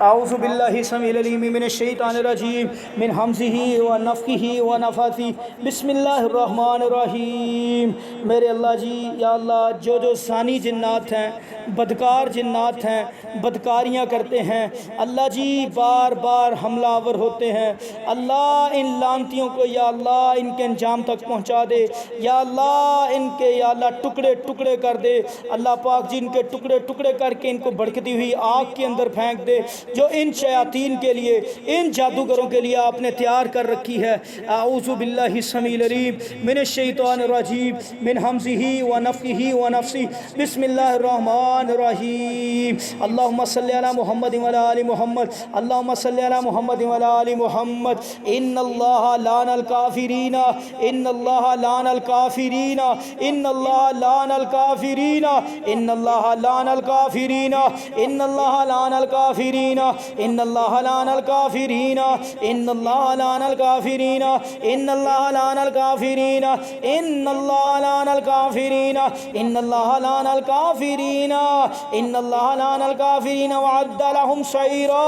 आऊज़ु बिल्लाहि समीइल अलीम मिनश शैतानिर रजीम मिन हमज़िही व नफ़्ख़िही व नफ़ाथी बिस्मिल्लाहिर रहमानिर रहीम। मेरे अल्लाह जी, या अल्लाह, जो सानी जिन्नात हैं, बदकार जिन्नात हैं, बदकारियाँ करते हैं, अल्लाह जी बार बार हमलावर होते हैं, अल्लाह इन लानतियों को या अल्लाह इनके अंजाम तक पहुँचा दे, या अल्लाह इनके या अल्लाह टुकड़े टुकड़े कर दे। अल्लाह पाक जी इनके टुकड़े टुकड़े करके इनको भड़कती हुई आग के अंदर फेंक दे जो इन शयातीन के लिए, इन जादूगरों के लिए आपने तैयार कर रखी है। आऊज़ु बिल्लाहि समीइल अलीम मिनश शैतानिर रजीम मिन हमज़िही व नफ़्ख़िही व नफ़्सी बिस्मिल्लाहिर रहमानिर रहीम। अल्लाहुम्मा सल्लि अला मुहम्मद व अला आलि मुहम्मद, अल्लाहुम्मा सल्लि अला मुहम्मद व अला आलि मुहम्मद। इन्नल्लाहा लानल काफ़िरीना, इन्नल्लाहा लानल काफ़िरीना, इन्नल्लाहा लानल काफ़िरीना, इन्नल्लाहा लानल काफ़िरीना, इन्नल्लाहा लानल काफ़िरीना, इन्नल्लाहा लानल काफ़िरीना, इन्नल्लाहा लानल काफ़िरीना, इन्नल्लाहा लानल काफ़िरीना, इन्नल्लाहा लानल काफ़िरीना, इन्नल्लाहा लानल काफ़िरीना, इन्नल्लाहा लानल काफ़िरीना वअद्द लहुम सईरा,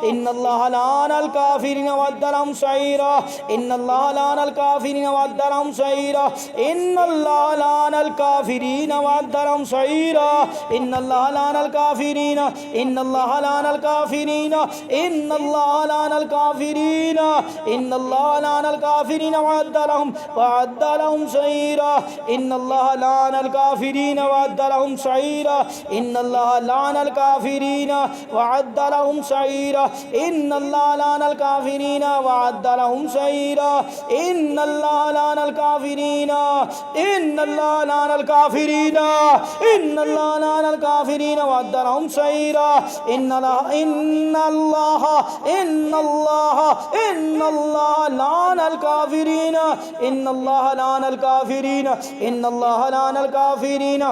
इन्नल्लाहा लानल काफ़िरीना वअद्द लहुम सईरा, इन्नल्लाहा लानल काफ़िरीना वअद्द लहुम सईरा, इन्नल्लाहा लानल काफ़िरीना वअद्द लहुम सईरा, इन्नल्लाहा लानल काफ़िरीना, इन्नल्लाहा लानल काफ़िरीना, इन्नल्लाहा लानल काफ़िरीना, इन्नल्लाहा लानल काफ़िरीना वअद्द लहुम सईरा, इन्नल्लाहा लानल काफ़िरीना वअद्द लहुम सईरा, इन्नल्लाहा लानल काफ़िरीना वअद्द लहुम सईरा, इन्नल्लाहा लानल काफ़िरीना वअद्द लहुम सईरा, इन्नल्लाहा लानल काफ़िरीना, इन्नल्लाहा लानल काफ़िरीना, इन्नल्लाहा लानल काफ़िरीना वअद्द लहुम सईरा, इन्नल्लाहा लानल काफ़िरीना, इन्नल्लाहा लानल काफ़िरीना, इन्नल्लाहा लानल काफ़िरीना,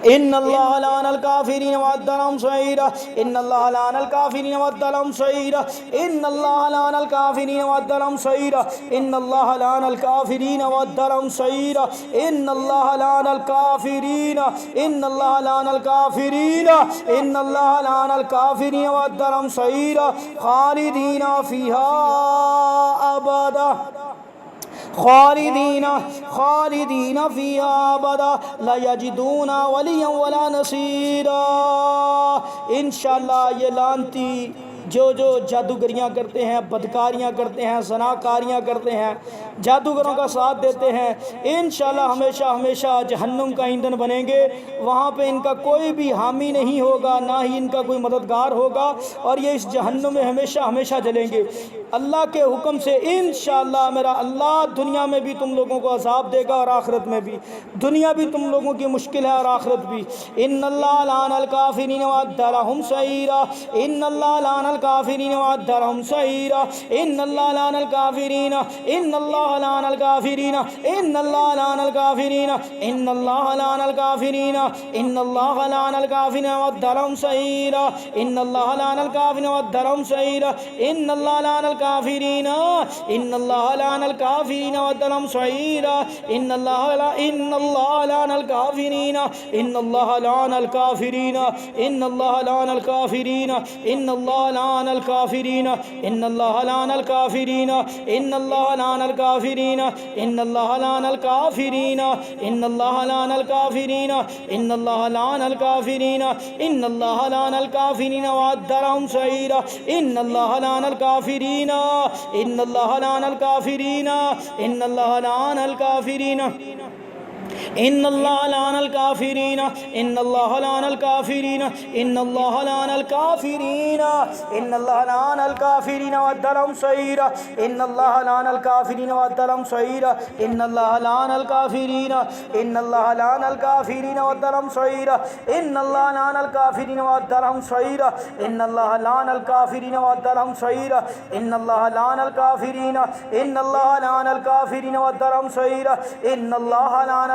इन्नल्लाहा लानल काफ़िरीना वअद्द लहुम सईरा, इन्नल्लाहा लानल काफ़िरीना वअद्द लहुम सईरा, इन्नल्लाहा लानल काफ़िरीना वअद्द लहुम सईरा, इन्नल्लाहा लानल काफ़िरीना वअद्द लहुम सईरा, इन्नल्लाहा लानल काफ़िरीना, इन्नल्लाहा लानल काफ़िरीना, इन्नल्लाहा लानल काफ़िरीना वअद्द लहुम सईरा, खालिदीना फ़ीहा अबदा, खालिदीना खालिदीना फ़ीहा अबदा ला यजिदूना वलिय्यन वला नसीरा। इंशाअल्लाह ये लानती जो जादूगरियाँ करते हैं, बदकारियाँ करते हैं, ज़नाकारियाँ करते हैं, जादूगरों का साथ देते हैं, इंशाअल्लाह हमेशा हमेशा जहन्नुम का ईंधन बनेंगे। वहाँ पे इनका कोई भी हामी नहीं होगा, ना ही इनका कोई मददगार होगा, और ये इस जहन्नुम में हमेशा हमेशा जलेंगे। अल्लाह के हुक्म से इंशाअल्लाह मेरा अल्लाह दुनिया में भी तुम लोगों को अज़ाब देगा और आखिरत में भी। दुनिया भी तुम लोगों की मुश्किल है और आखिरत भी। इन्नल्लाह लानल काफ़िरीना वअद्द लहुम सईरा, इन्नल्लाह लानल काफ़िरीना वअद्द लहुम सईरा, इन्नल्लाह लानल काफ़िरीना, इन्नल्लाह लानल काफ़िरीना, इन्नल्लाह लानल काफ़िरीना, इन्नल्लाह लानल काफ़िरीना, इन्नल्लाह लानल काफ़िरीना वअद्द लहुम सईरा, इन्नल्लाह लानल काफ़िरीना वअद्द लहुम सईरा, इन्नल्लाह लानल काफ़िरीना, इन्नल्लाह लानल काफ़िरीना वअद्द लहुम सईरा, इन्नल्लाह लानल काफ़िरीना, इन्नल्लाह लानल काफ़िरीना, इन्नल्लाह लानल काफ़िरीना, इन्नल्लाह लानल काफ़िरीना, इन्नल्लाह लानल काफ़िरीना, इन्नल्लाह लानल काफ़िरीना, इन्नल्लाह लानल काफ़िरीना, इन्नल्लाह लानल काफ़िरीना, इन्नल्लाह लानल काफ़िरीना, इन्नल्लाह लानल काफ़िरीना वअद्द लहुम सईरा, इन्नल्लाह लानल काफ़िरीना, इन्नल्लाह लानल काफ़िरीना, इन्नल्लाह लानल काफ़िरीना, इन्नल्लाह लानल काफ़िरीना, इन्नल्लाह लानल काफ़िरीना, इन्नल्लाह लानल काफ़िरीना, इन्नल्लाह लानल काफ़िरीना वअद्द लहुम सईरा, इन्नल्लाह लानल काफ़िरीना वअद्द लहुम सईरा, इन्नल्लाह लानल काफ़िरीना, इन्नल्लाह लानल काफ़िरीना वअद्द लहुम सईरा, इन्नल्लाह लानल काफ़िरीना वअद्द लहुम सईरा, इन्नल्लाह लानल काफ़िरीना वअद्द लहुम सईरा, इन्नल्लाह लानल काफ़िरीना, इन्नल्लाह लानल काफ़िरीना वअद्द लहुम सईरा, इन्नल्लाह लानल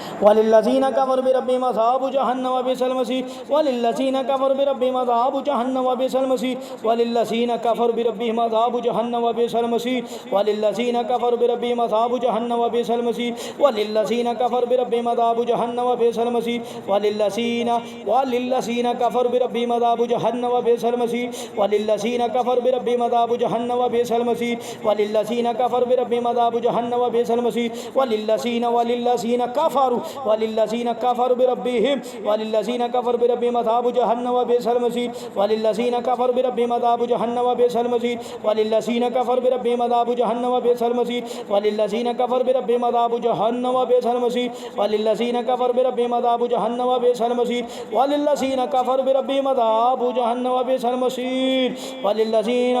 वलिल्लज़ीना कफ़रू बिरब्बिहिम अज़ाबु जहन्नम व बि'सल मसीर वलिल्लज़ीना कफ़रू बिरब्बिहिम अज़ाबु जहन्नम व बि'सल मसीर वलिल्लज़ीना कफ़रू बिरब्बिहिम अज़ाबु जहन्नम व बि'सल मसीर वलिल्लज़ीना कफ़रू बिरब्बिहिम अज़ाबु जहन्नम व बि'सल मसीर वलिल्लज़ीना कफ़रू बिरब्बिहिम अज़ाबु जहन्नम व बि'सल मसीर वलिल्लज़ीना कफ़रू बिरब्बिहिम अज़ाबु जहन्नम व बि'सल मसीर वलिल्लज़ीना कफ़रू बिरब्बिहिम अज़ाबु जहन्नम व बि'सल मसीर वलिल्लज़ीना कफ़रू बिरब्बिहिम अज़ाबु जहन्नम व बि'सल मसीर वलिल्लज़ीना कफ़रू वलिल्लज़ीना कफ़रू बिरब्बिहिम वलिल्लज़ीना कफ़रू बिरब्बिहिम अज़ाबु जहन्नम व बि'सल मसीर वलिल्लज़ीना कफ़रू बिरब्बिहिम अज़ाबु जहन्नम व बि'सल मसीर वलिल्लज़ीना कफ़रू बिरब्बिहिम अज़ाबु जहन्नम व बि'सल मसीर वलिल्लज़ीना कफ़रू बिरब्बिहिम अज़ाबु जहन्नम व बि'सल मसीर वलिल्लज़ीना कफ़रू बिरब्बिहिम अज़ाबु जहन्नम व बि'सल मसीर वलिल्लज़ीना कफ़रू बिरब्बिहिम अज़ाबु जहन्नम व बि'सल मसीर वलिल्लज़ीना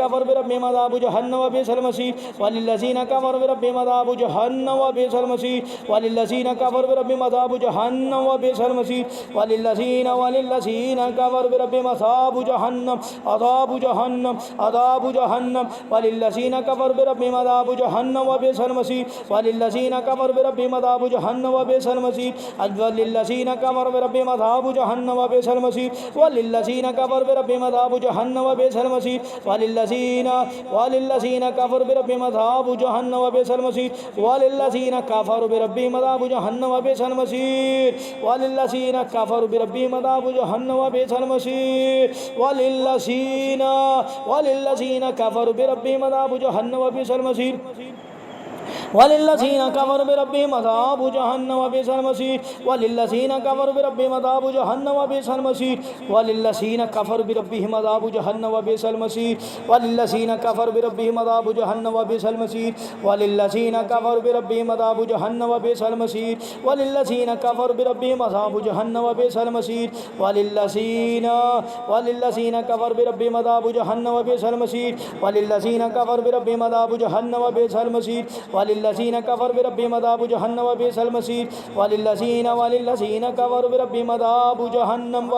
कफ़रू बिरब्बिहिम अज़ाबु जहन्नम व बि'सल मसीर वलिल्लज़ीना कफ़रू बिरब्बिहिम अज़ाबु जहन्नम व बि'सल मसीर वलिल्लज़ीना कफ़रू बिरब्बिहिम अज़ाबु जहन्नम व बि'सल मसीर वलिल्लज़ीना कफ़रू बिरब्बिहिम अज़ाबु जहन्नम वलिल्लज़ीना कफ़रू बिरब्बिहिम अज़ाबु जहन्नम व बि'सल मसीर वलिल्लज़ीना कफ़रू बिरब्बिहिम अज़ाबु जहन्नम व बि'सल मसीर वलिल्लज़ीना कफ़रू बिरब्बिहिम अज़ाबु जहन्नम व बि'सल मसीर वलिल्लज़ीना कफ़रू बिरब्बिहिम अज़ाबु जहन्नम व बि'सल मसीर वलिल्लज़ीना कफ़रू बिरब्बिहिम अज़ाबु जहन्नम व बि'सल मसीर वलिल्लज़ीना कफ़रू बिरब्बिहिम अज़ाबु जहन्नम व बि'सल मसीर वलिल्लज़ीना कफ़रू बिरब्बिहिम अज़ाबु जहन्नम व बि'सल मसीर वलिल्लज़ीना कफ़रू बिरब्बिहिम अज़ाबु जहन्नम व बि'सल मसीर वलिल्लज़ीना कफ़रू बिरब्बिहिम अज़ाबु जहन्नम व बि'सल मसीर वलिल्लज़ीना कफ़रू बिरब्बिहिम अज़ाबु जहन्नम व बि'सल मसीर वलिल्लज़ीना कफ़रू बिरब्बिहिम अज़ाबु जहन्नम व बि'सल मसीर वलिल्लज़ीना कफ़रू बिरब्बिहिम अज़ाबु जहन्नम व बि'सल मसीर वलिल्लज़ीना कफ़रू बिरब्बिहिम अज़ाबु जहन्नम व बि'सल मसीर वलिल्लज़ीना कफ़रू बिरब्बिहिम अज़ाबु जहन्नम व बि'सल मसीर वलिल्लज़ीना कफ़रू बिरब्बिहिम अज़ाबु जहन्नम व बि'सल मसीर वलिल्लज़ीना कफ़रू बिरब्बिहिम अज़ाबु जहन्नम व बि'सल मसीर वलिल्लज़ीना कफ़रू बिरब्बिहिम अज़ाबु जहन्नम व बि'सल मसीर वलिल्लज़ीना कफ़रू बिरब्बिहिम अज़ाबु जहन्नम व बि'सल मसीर वलिल्लज़ीना कफ़रू बिरब्बिहिम अज़ाबु जहन्नम व बि'सल मसीर वलिल्लज़ीना कफ़रू बिरब्बिहिम अज़ाबु जहन्नम व बि'सल मसीर वलिल्लज़ीना कफ़रू बिरब्बिहिम अज़ाबु जहन्नम व बि'सल मसीर वलिल्लज़ीना कफ़रू बिरब्बिहिम अज़ाबु जहन्नम व बि'सल मसीर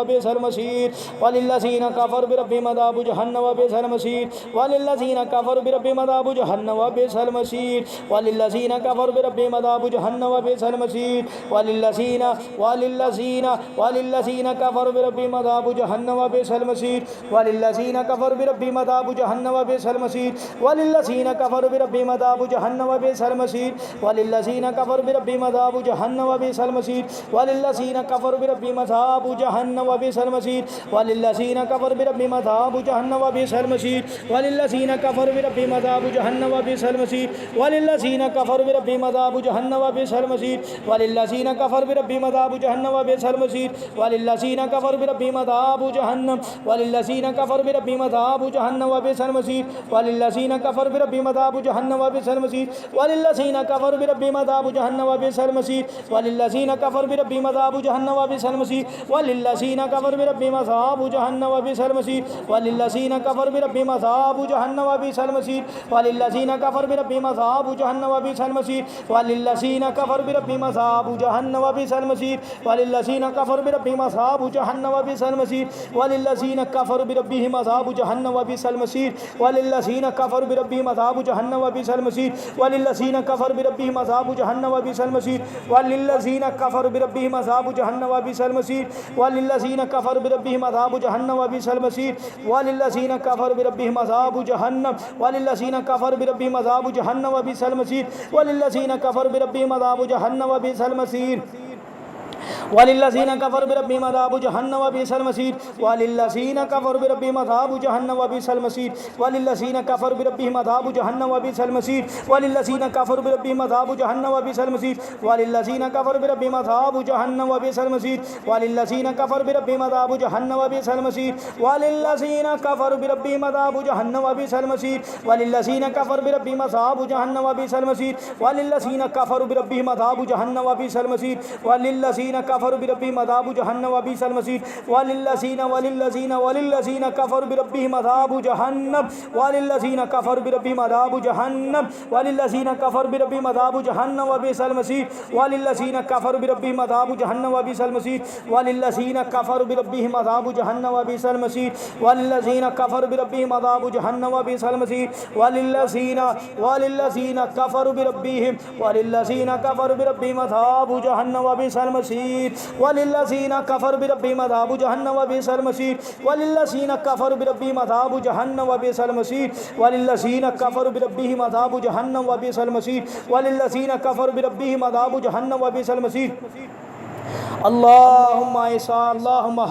वलिल्लज़ीना कफ़रू बिरब्बिहिम अज़ाबु जहन्नम व बि'सल मसीर वलिल्लज़ीना कफ़रू बिरब्बिहिम अज़ाबु जहन्नम व बि'सल मसीर वलिल्लज़ीना कफ़रू बिरब्बिहिम अज़ाबु जहन्नम व बि'सल मसीर वलिल्लज़ीना कफ़रू बिरब्बिहिम अज़ाबु जहन्नम व बि'सल मसीर वलिल्लज़ीना कफ़रू बिरब्बिहिम अज़ाबु जहन्नम व बि'सल मसीर वलिल्लज़ीना कफ़रू बिरब्बिहिम अज़ाबु जहन्नम व बि'सल मसीर वलिल्लज़ीना कफ़रू बिरब्बिहिम अज़ाबु जहन्नम व बि'सल मसीर वलिल्लज़ीना कफ़रू बिरब्बिहिम अज़ाबु जहन्नम व बि'सल मसीर वलिल्लज़ीना कफ़रू बिरब्बिहिम अज़ाबु जहन्नम वलिल्लज़ीना कफ़रू बिरब्बिहिम अज़ाबु जहन्नम व बि'सल मसीर वलिल्लज़ीना कफ़रू बिरब्बिहिम अज़ाबु जहन्नम व बि'सल मसीर वलिल्लज़ीना कफ़रू बिरब्बिहिम अज़ाबु जहन्नम व बि'सल मसीर वलिल्लज़ीना कफ़रू बिरब्बिहिम अज़ाबु जहन्नम व बि'सल मसीर वलिल्लज़ीना कफ़रू बिरब्बिहिम अज़ाबु जहन्नम व बि'सल मसीर वलिल्लज़ीना कफ़रू बिरब्बिहिम अज़ाबु जहन्नम व बि'सल मसीर वलिल्लज़ीना कफ़रू बिरब्बिहिम अज़ाबु जहन्नम व बि'सल मसीर वलिल्लज़ीना कफ़रू बिरब्बिहिम अज़ाबु जहन्नम व बि'सल मसीर वलिल्लज़ीना कफ़रू बिरब्बिहिम अज़ाबु जहन्नम व बि'सल मसीर वलिल्लज़ीना कफ़रू बिरब्बिहिम अज़ाबु जहन्नम व बि'सल मसीर वलिल्लज़ीना कफ़रू बिरब्बिहिम अज़ाबु जहन्नम व बि'सल मसीर वलिल्लज़ीना कफ़रू बिरब्बिहिम अज़ाबु जहन्नम व बि'सल मसीर वलिल्लज़ीना कफ़रू बिरब्बिहिम अज़ाबु जहन्नम व बि'सल मसीर वलिल्लज़ीना कफ़रू बिरब्बिहिम अज़ाबु जहन्नम व बि'सल मसीर वलिल्लज़ीना कफ़रू बिरब्बिहिम अज़ाबु जहन्नम वलिल्लज़ीना कफ़रू बिरब्बिहिम अज़ाबु जहन्नम व बि'सल मसीर वलिल्लज़ीना कफ़रू बिरब्बिहिम अज़ाबु जहन्नम व बि'सल मसीर वलिल्लज़ीना कफ़रू बिरब्बिहिम अज़ाबु जहन्नम व बि'सल मसीर वलिल्लज़ीना कफ़रू बिरब्बिहिम अज़ाबु जहन्नम व बि'सल मसीर वलिल्लज़ीना कफ़रू बिरब्बिहिम अज़ाबु जहन्नम व बि'सल मसीर वलिल्लज़ीना कफ़रू बिरब्बिहिम अज़ाबु जहन्नम व बि'सल मसीर वलिल्लज़ीना कफ़रू बिरब्बिहिम अज़ाबु जहन्नम व बि'सल मसीर वलिल्लज़ीना कफ़रू बिरब्बिहिम अज़ाबु जहन्नम व बि'सल मसीर वलिल्लज़ीना कफ़रू बिरब्बिहिम अज़ाबु जहन्नम व बि'सल मसीर वलिल्लज़ीना कफ़रू बिरब्बिहिम अज़ाबु जहन्नम व बि'सल मसीर वलिल्लज़ीना कफ़रू बिरब्बिहिम अज़ाबु जहन्नम व बि'सल मसीर वलिल्लज़ीना वलिल्लज़ीना कफ़रू बिरब्बिहिम अज़ाबु जहन्नम व बि'सल मसीर वलिल्लज़ीना कफ़रू बिरब्बिहिम अज़ाबु जहन्नम वलिल्लज़ीना कफ़रू बिरब्बिहिम अज़ाबु जहन्नम वलिल्लज़ीना कफ़रू बिरब्बिहिम अज़ाबु जहन्नम व बि'सल मसीर वलिल्लज़ीना कफ़रू बिरब्बिहिम अज़ाबु जहन्नम व बि'सल मसीर वलिल्लज़ीना कफ़रू बिरब्बिहिम अज़ाबु जहन्नम व बि'सल मसीर वलिल्लज़ीना कफ़रू बिरब्बिहिम अज़ाबु जहन्नम व बि'सल मसीर वलिल्लज़ीना कफ़रू बिरब्बिहिम अज़ाबु जहन्नम व बि'सल मसीर वलिल्लज़ीना कफ़रू बिरब्बिहिम अज़ाबु जहन्नम व बि'सल मसीर वलिल्लज़ीना कफ़रू बिरब्बिहिम अज़ाबु जहन्नम व बि'सल मसीर वलिल्लज़ीना कफ़रू बिरब्बिहिम अज़ाबु जहन्नम व बि'सल मसीर वलिल्लज़ीना कफ़रू बिरब्बिहिम अज़ाबु जहन्नम व बि'सल मसीर अल्लाहुम्मा ऐसा अल्लाहुम्मा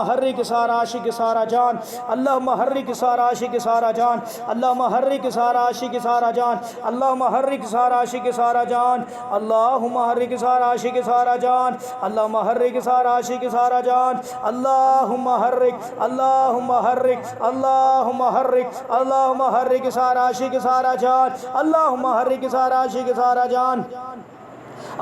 हर्रिक सारा आशिक सारा जान अल्लाहुम्मा हर्रिक सारा आशिक सारा जान अल्लाहुम्मा हर्रिक सारा आशिक सारा जान अल्लाहुम्मा हर्रिक सारा आशिक सारा जान अल्लाहुम्मा हर्रिक सारा आशिक सारा जान अल्लाहुम्मा हर्रिक सारा आशिक सारा जान अल्लाहुम्मा हर्रिक अल्लाहुम्मा हर्रिक अल्लाहुम्मा हर्रिक अल्लाहुम्मा हर्रिक सारा आशिक सारा जान अल्लाहुम्मा हर्रिक सारा आशिक सारा जान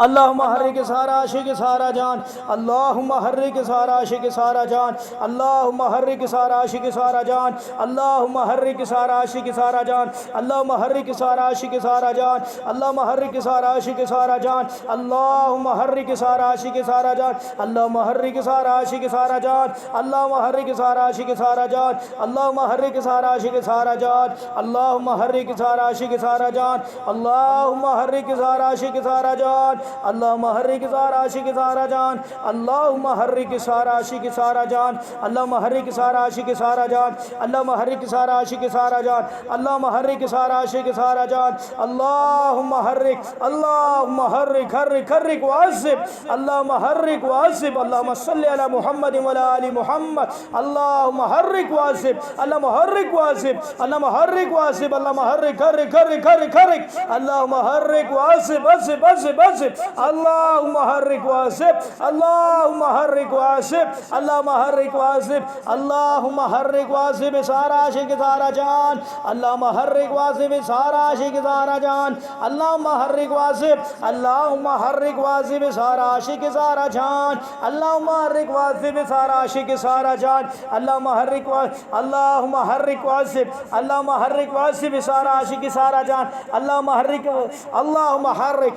अल्लाहुम्मा हर्रिक सारा आशिक सारा जान अल्लाहुम्मा हर्रिक सारा आशिक सारा जान अल्लाहुम्मा हर्रिक सारा आशिक सारा जान अल्लाहुम्मा हर्रिक सारा आशिक सारा जान अल्लाहुम्मा हर्रिक सारा आशिक सारा जान अल्लाहुम्मा हर्रिक सारा आशिक सारा जान अल्लाहुम्मा हर्रिक सारा आशिक सारा जान अल्लाहुम्मा हर्रिक सारा आशिक सारा जान अल्लाहुम्मा हर्रिक सारा आशिक सारा जान अल्लाहुम्मा हर्रिक सारा आशिक सारा जान अल्लाहुम्मा हर्रिक सारा आशिक सारा जान अल्लाहुम्मा हर्रिक सारा आशिक सारा जान अल्लाहुम्मा हर्रिक सारा आशिक सारा जान अल्लाहुम्मा हर्रिक सारा आशिक सारा जान अल्लाहुम्मा हर्रिक सारा आशिक सारा जान अल्लाहुम्मा हर्रिक सारा आशिक सारा जान अल्लाहुम्मा हर्रिक सारा आशिक सारा जान अल्लाहुम्मा हर्रिक हर्रिक वासिब अल्लाहुम्मा हर्रिक वासिब अल्लाहुम्मा सल्लि अला मुहम्मद व अला आलि मुहम्मद अल्लाहुम्मा हर्रिक वासिब अल्लाहुम्मा हर्रिक वासिब अल्लाहुम्मा हर्रिक वासिब अल्लाहुम्मा हर्रिक अल्लाहुम्मा हर्रिक वासिब अल्लाहुम्मा हर्रिक वासिब अल्लाहुम्मा हर्रिक वासिब अल्लाहुम्मा हर्रिक वासिब अल्लाहुम्मा हर्रिक वासिब सारा आशिक सारा जान अल्लाहुम्मा हर्रिक वासिब सारा आशिक सारा जान अल्लाहुम्मा हर्रिक वासिब सारा आशिक सारा जान अल्लाहुम्मा हर्रिक वासिब सारा आशिक सारा जान अल्लाहुम्मा हर्रिक अल्लाहुम्मा हर्रिक वासिब सारा आशिक सारा जान अल्लाहुम्मा हर्रिक अल्लाहुम्मा हर्रिक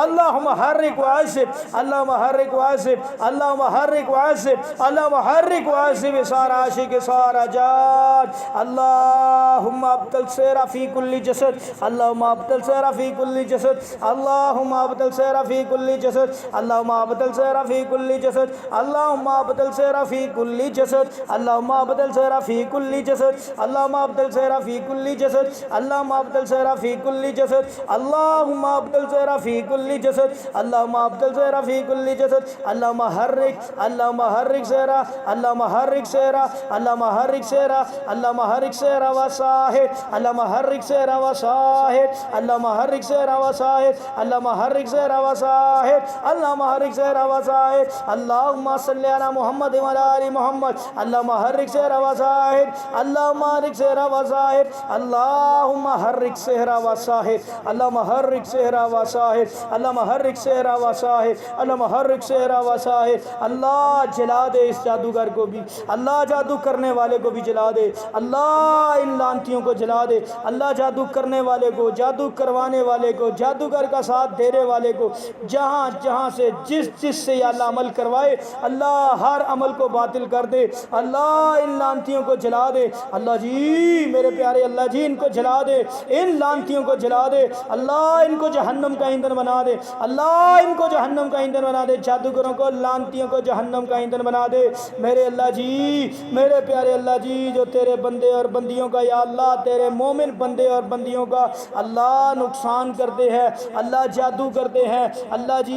अल्लाहुम्मा हर्रिक वासिब अल्लाहुम्मा हर्रिक वासिब अल्लाहुम्मा हर्रिक वासिब अल्लाहुम्मा हर्रिक वासिब सारा आशिक सारा जान अल्लाहुम्मा अब्तल सेरा फी कुल्ली जसद अल्लाहुम्मा अब्तल सेरा फी कुल्ली जसद अल्लाहुम्मा अब्तल सेरा फी कुल्ली जसद अल्लाहुम्मा अब्तल सेरा फी कुल्ली जसद अल्लाहुम्मा अब्तल सेरा फी कुल्ली जसद अल्लाहुम्मा अब्तल सेरा फी कुल्ली जसद अल्लाहुम्मा अब्तल सेरा फी कुल्ली जसद अल्लाहुम्मा अब्तल सेरा फी कुल्ली जसद अल्लाहुम्मा अब्तल सेरा फी कुल्ली जसद अल्लाहुम्मा अब्तल सेरा फी कुल्ली जसद अल्लाहुम्मा हर्रिक सेरा अल्लाहुम्मा हर्रिक सेरा अल्लाहुम्मा हर्रिक सेरा अल्लाहुम्मा हर्रिक सेरा वसाहिद अल्लाहुम्मा हर्रिक सेरा वसाहिद अल्लाहुम्मा हर्रिक सेरा वसाहिद अल्लाहुम्मा हर्रिक सेरा वसाहिद अल्लाहुम्मा हर्रिक सेरा वसाहिद अल्लाहुम्मा सल्लि अला मुहम्मद व अला आलि मुहम्मद अल्लाहुम्मा हर्रिक सेरा वसाहिद अल्लाहुम्मा हर्रिक सेरा वसाहिद अल्लाहुम्मा हर्रिक सेरा वसाहिद अल्लाहुम्मा हर्रिक सेरा वसाहिद अल्लाहुम्मा हर्रिक सेरा वसाहिद अल्लाहुम्मा हर्रिक सेरा वसाहिद अल्लाह जला दे इस जादूगर को भी अल्लाह जादू करने वाले को भी जला दे अल्लाह इन लानतियों को जला दे अल्लाह जादू करने वाले को जादू करवाने वाले को जादूगर का साथ देने वाले को जहाँ से जिस से या अल्लाह अमल करवाए अल्लाह हर अमल को बातिल कर दे अल्लाह इन लानतियों को जला दे अल्लाह जी मेरे प्यारे अल्लाह जी इनको जला दे इन लानतियों को जला दे अल्लाह इनको जहन्नम का ईंधन बना दे अल्लाह इनको जहन्नम का ईंधन बना दे जादूगरों को लानतियों को जहन्नम का ईंधन बना दे मेरे अल्लाह जी मेरे प्यारे अल्लाह जी जो तेरे बंदे और बंदियों का या अल्लाह तेरे मोमिन बंदे और बंदियों का अल्लाह नुकसान करते हैं अल्लाह जादू करते हैं अल्लाह जी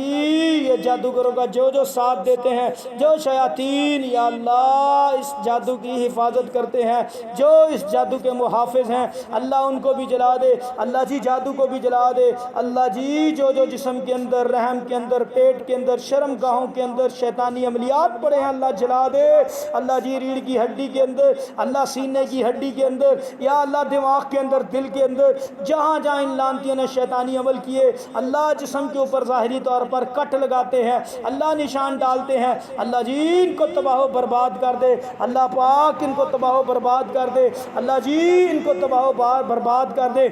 ये जादूगरों का जो साथ देते हैं जो शयातीन या अल्लाह इस जादू की हिफाजत करते हैं जो इस जादू के मुहाफिज हैं अल्लाह उनको भी जला दे अल्लाह जी जादू को भी जला दे अल्लाह जी जो जो जिस्म के अंदर, रहम के अंदर, पेट के अंदर, शर्म गाहों के अंदर शैतानी अमलियात पड़े हैं अल्लाह जला दे। अल्लाह जी रीढ़ की हड्डी के अंदर, अल्लाह सीने की हड्डी के अंदर, या अल्लाह दिमाग के अंदर, दिल के अंदर, जहाँ जहाँ इन लानतियों ने शैतानी अमल किए अल्लाह जिस्म के ऊपर ज़ाहिरी तौर पर कट लगाते हैं, अल्लाह निशान डालते हैं, अल्लाह जी इनको तबाह बर्बाद कर दे। अल्लाह पाक इनको तबाह बर्बाद कर दे। अल्लाह जी इनको तबाह बर्बाद कर दे।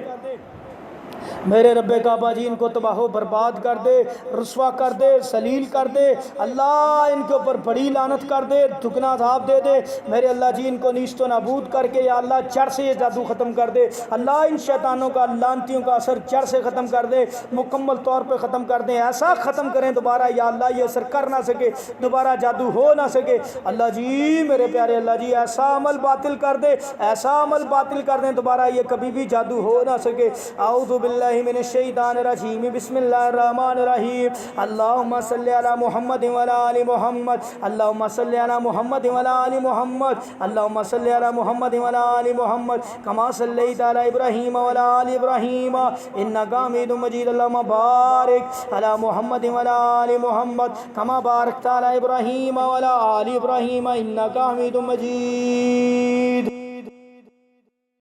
मेरे रब्बे काबा जी इनको तबाह बर्बाद कर दे, रुस्वा कर दे, सलील कर दे। अल्लाह इनके ऊपर बड़ी लानत कर दे, दुगना अज़ाब दे दे। मेरे अल्लाह जी इनको नीस्तो नाबूद करके या अल्लाह जड़ से ये जादू ख़त्म कर दे। अल्लाह इन शैतानों का, लानतियों का असर जड़ से ख़त्म कर दे, मुकम्मल तौर पर ख़त्म कर दे। ऐसा ख़त्म करें दोबारा या अल्लाह ये असर कर ना सके, दोबारा जादू हो ना सके। अल्लाह जी मेरे प्यारे अल्लाह जी ऐसा अमल बातिल कर दे, ऐसा अमल बातिल कर दें दोबारा ये कभी भी जादू हो ना सके। आऊज़ु बिल्लाहि मिनश शैतानिर रजीम, बिस्मिल्लाहिर रहमानिर रहीम। अल्लाहुम्मा सल्लि अला मुहम्मद व अला आलि मुहम्मद, अल्लाहुम्मा सल्लि अला मुहम्मद व अला आलि मुहम्मद, अल्लाहुम्मा सल्लि अला मुहम्मद व अला आलि मुहम्मद कमा सल्लैता अला इब्राहीम व अला आलि इब्राहीम इन्नका हमीदुम मजीद। अल्लाहुम्मा बारिक अला मुहम्मद व अला आलि मुहम्मद कमा बारकता अला इब्राहीम व अला आलि इब्राहीम इन्नका हमीदुम मजीद।